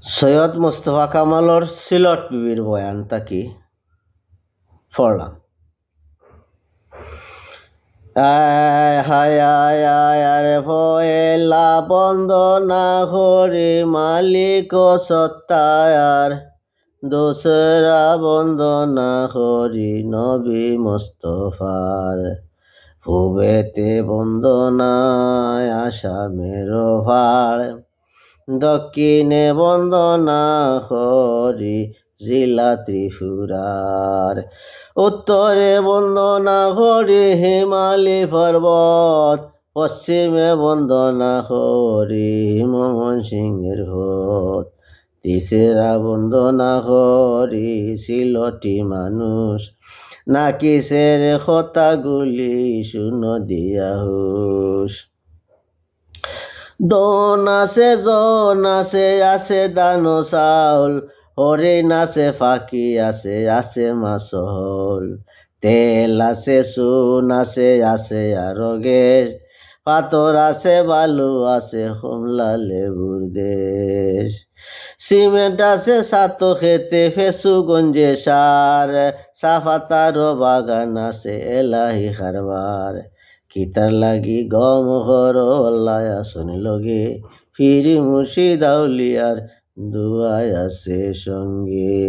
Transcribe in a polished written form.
সৈয়দ মুস্তফা কামালর সিলট বিবির বয়ানটা কি পড়লাম। আয় হায় আয় আয় আরে ফয়েলা বন্দনা হরি মালিক সত্তায়ার দোসরা বন্দনা হরি নবী মুস্তফার ফুবেতে বন্দনায় আসামের ভাড় দক্ষিণে বন্দনা হরি জিলা ত্রিপুরার উত্তরে বন্দনা হরি হিমালয় পর্বত পশ্চিমে বন্দনা হরি ময়মনসিংহের ভোট তিসরা বন্দনা হরি সিলটি মানুষ নাকি সের কথাগুলি শুনো দিয়া হুশ দন আছে জন আছে দানো চাউল হরিণ আছে ফাঁকি আছে মাছল তেল আছে চুন আছে আরো গেছ পাথর আছে বালু আছে কমলা লেবুর দেশ সিমেন্ট আছে সাতো খেতে ফেসুগঞ্জে সার চাপাতারও বাগান আছে এলাহি কারবার কিতার লাগি গম ঘর অল্লায় আসন লগে ফিরি মুর্শিদ আউলিয়ার দুয়ায় আছে সঙ্গে।